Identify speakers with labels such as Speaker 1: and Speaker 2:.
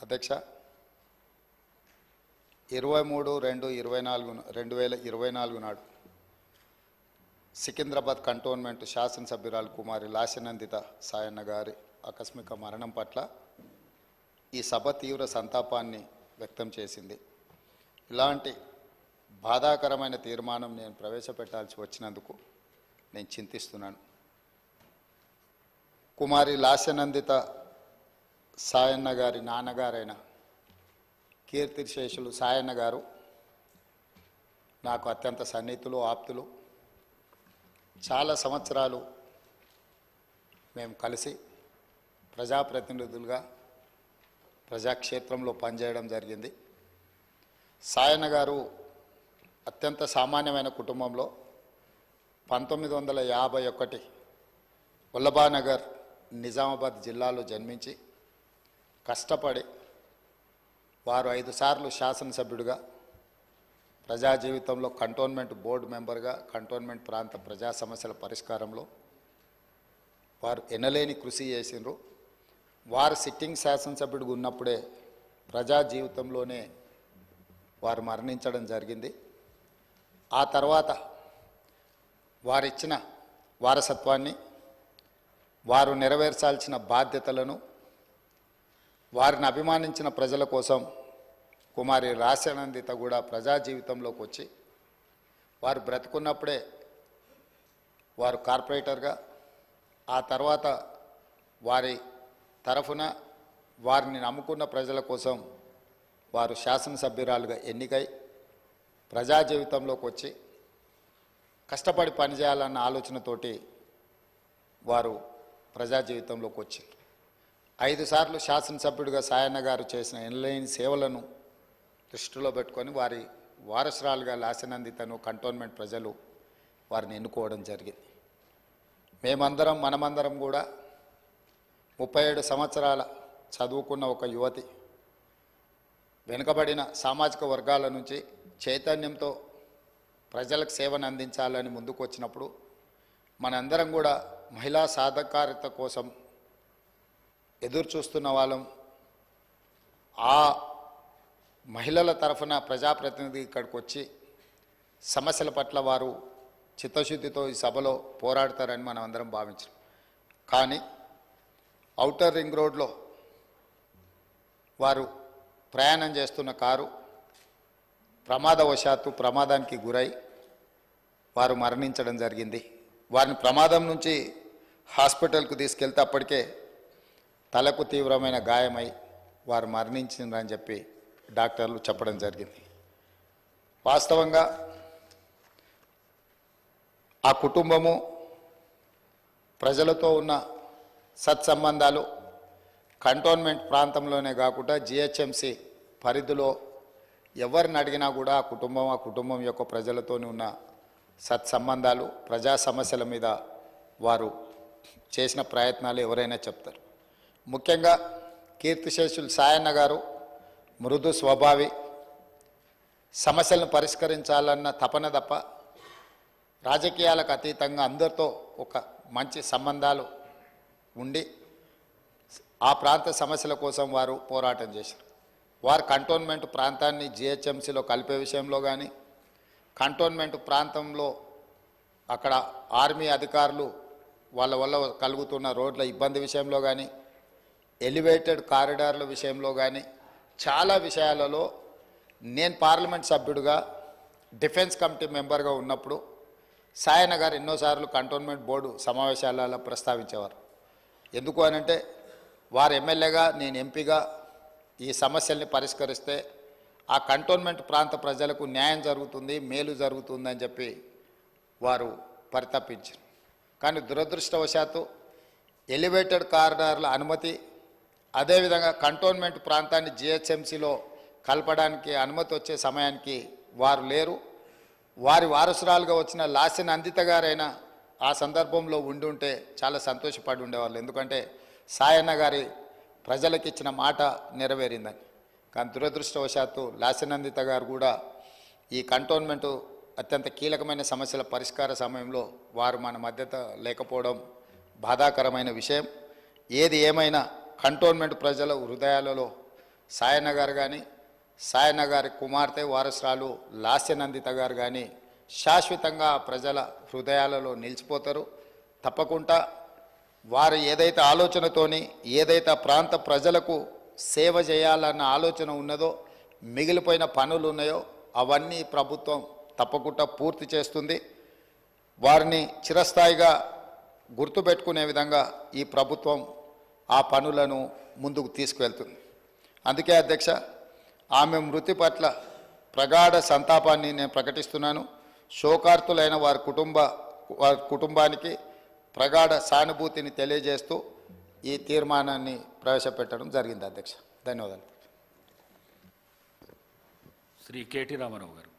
Speaker 1: అధ్యక్ష 23/2/2024 నాడు సికింద్రాబాద్ కంటోన్మెంట్ శాసనసభ్యురాలు కుమారి లాస్యనందిత సాయన్న గారి ఆకస్మిక మరణం పట్ల ఈ సభ తీవ్ర సంతాపాన్ని వ్యక్తం చేసింది. ఇలాంటి బాధాకరమైన తీర్మానం నేను ప్రవేశపెట్టాల్సి వచ్చినందుకు నేను చింతిస్తున్నాను. కుమారి లాస్యనందిత సాయన్న గారి నాన్నగారైన కీర్తిశేషులు సాయన్న గారు నాకు అత్యంత సన్నిహితులు, ఆప్తులు. చాలా సంవత్సరాలు మేము కలిసి ప్రజాప్రతినిధులుగా ప్రజాక్షేత్రంలో పనిచేయడం జరిగింది. సాయన్న గారు అత్యంత సామాన్యమైన కుటుంబంలో 1951 వల్లభానగర్ నిజామాబాద్ జిల్లాలో జన్మించి కష్టపడి వారు 5 సార్లు శాసనసభ్యుడిగా, ప్రజా జీవితంలో కంటోన్మెంట్ బోర్డు మెంబర్గా, కంటోన్మెంట్ ప్రాంత ప్రజా సమస్యల పరిష్కారంలో వారు ఎనలేని కృషి చేసిండ్రు. వారు సిట్టింగ్ శాసనసభ్యుడిగా ఉన్నప్పుడే ప్రజా జీవితంలోనే వారు మరణించడం జరిగింది. ఆ తర్వాత వారిచ్చిన వారసత్వాన్ని, వారు నెరవేర్చాల్సిన బాధ్యతలను, వారిని అభిమానించిన ప్రజల కోసం కుమారి లాస్యనందిత కూడా ప్రజా జీవితంలోకి వచ్చి వారు బ్రతుకున్నప్పుడే వారు కార్పొరేటర్గా, ఆ తర్వాత వారి తరఫున వారిని నమ్ముకున్న ప్రజల కోసం వారు శాసనసభ్యురాలుగా ఎన్నికై ప్రజా జీవితంలోకి వచ్చి కష్టపడి పనిచేయాలన్న ఆలోచనతోటి వారు ప్రజా జీవితంలోకి వచ్చారు. 5 సార్లు శాసనసభ్యుడిగా సాయన్న గారు చేసిన ఎనలేని సేవలను దృష్టిలో పెట్టుకొని వారి వారసురాలుగా లాస్యనందితను కంటోన్మెంట్ ప్రజలు వారిని ఎన్నుకోవడం జరిగింది. మనమందరం కూడా 37 సంవత్సరాల చదువుకున్న ఒక యువతి, వెనుకబడిన సామాజిక వర్గాల నుంచి చైతన్యంతో ప్రజలకు సేవను అందించాలని ముందుకు వచ్చినప్పుడు మనందరం కూడా మహిళా సాధికారత కోసం ఎదురు చూస్తున్న వాళ్ళం. ఆ మహిళల తరఫున ప్రజాప్రతినిధి ఇక్కడికి వచ్చి సమస్యల పట్ల వారు చిత్తశుద్ధితో ఈ సభలో పోరాడతారని మనం అందరం భావించాం. కానీ ఔటర్ రింగ్ రోడ్లో వారు ప్రయాణం చేస్తున్న కారు ప్రమాదానికి గురై వారు మరణించడం జరిగింది. వారిని ప్రమాదం నుంచి హాస్పిటల్కు తీసుకెళ్తే అప్పటికే తలకు తీవ్రమైన గాయమై వారు మరణించిందని చెప్పి డాక్టర్లు చెప్పడం జరిగింది. వాస్తవంగా ఆ కుటుంబము ప్రజలతో ఉన్న సత్సంబంధాలు కంటోన్మెంట్ ప్రాంతంలోనే కాకుండా జిహెచ్ఎంసి పరిధిలో ఎవరిని అడిగినా కూడా ఆ కుటుంబం యొక్క ప్రజలతోనే ఉన్న సత్సంబంధాలు, ప్రజా సమస్యల మీద వారు చేసిన ప్రయత్నాలు ఎవరైనా చెప్తారు. ముఖ్యంగా కీర్తిశేషులు సాయన్న గారు మృదు స్వభావి, సమస్యలను పరిష్కరించాలన్న తపన తప్ప రాజకీయాలకు అతీతంగా అందరితో ఒక మంచి సంబంధాలు ఉండి ఆ ప్రాంత సమస్యల కోసం వారు పోరాటం చేశారు. వారు కంటోన్మెంట్ ప్రాంతాన్ని జిహెచ్ఎంసీలో కలిపే విషయంలో కానీ, కంటోన్మెంట్ ప్రాంతంలో అక్కడ ఆర్మీ అధికారులు వాళ్ళ వల్ల కలుగుతున్న రోడ్ల ఇబ్బంది విషయంలో కానీ, ఎలివేటెడ్ కారిడార్ల విషయంలో కానీ చాలా విషయాలలో నేను పార్లమెంట్ సభ్యుడిగా డిఫెన్స్ కమిటీ మెంబర్గా ఉన్నప్పుడు సాయన్న గారు ఎన్నోసార్లు కంటోన్మెంట్ బోర్డు సమావేశాలలో ప్రస్తావించేవారు. ఎందుకు అనంటే వారు ఎమ్మెల్యేగా, నేను ఎంపీగా ఈ సమస్యల్ని పరిష్కరిస్తే ఆ కంటోన్మెంట్ ప్రాంత ప్రజలకు న్యాయం జరుగుతుంది, మేలు జరుగుతుందని చెప్పి వారు పరితపించారు. కానీ దురదృష్టవశాత్తు ఎలివేటెడ్ కారిడార్ల అనుమతి, అదేవిధంగా కంటోన్మెంట్ ప్రాంతాన్ని జిహెచ్ఎంసీలో కలపడానికి అనుమతి వచ్చే సమయానికి వారు లేరు. వారి వారసురాలుగా వచ్చిన లాస్యనందిత గారైనా ఆ సందర్భంలో ఉండుంటే చాలా సంతోషపడి ఉండేవాళ్ళు. ఎందుకంటే సాయన్న గారి ప్రజలకు ఇచ్చిన మాట నెరవేరిందని. కానీ దురదృష్టవశాత్తు లాస్యనందిత గారు కూడా ఈ కంటోన్మెంటు అత్యంత కీలకమైన సమస్యల పరిష్కార సమయంలో వారు మన మధ్యత లేకపోవడం బాధాకరమైన విషయం. ఏది ఏమైనా కంటోన్మెంట్ ప్రజల హృదయాలలో సాయన్న గారు కానీ సాయన్న గారి కుమార్తె వారసురాలు లాస్యనందిత గారు కానీ శాశ్వతంగా ప్రజల హృదయాలలో నిలిచిపోతారు. తప్పకుండా వారు ఏదైతే ఆలోచనతోని ఏదైతే ప్రాంత ప్రజలకు సేవ చేయాలన్న ఆలోచన ఉన్నదో, మిగిలిపోయిన పనులు ఉన్నాయో అవన్నీ ప్రభుత్వం తప్పకుండా పూర్తి చేస్తుంది. వారిని చిరస్థాయిగా గుర్తుపెట్టుకునే విధంగా ఈ ప్రభుత్వం ఆ పనులను ముందుకు తీసుకువెళ్తుంది. అందుకే అధ్యక్ష, ఆమె మృతి పట్ల ప్రగాఢ సంతాపాన్ని నేను ప్రకటిస్తున్నాను. శోకార్తులైన వారి కుటుంబానికి ప్రగాఢ సానుభూతిని తెలియజేస్తూ ఈ తీర్మానాన్ని ప్రవేశపెట్టడం జరిగింది అధ్యక్ష. ధన్యవాదాలు.
Speaker 2: శ్రీ కేటీ రామారావు గారు.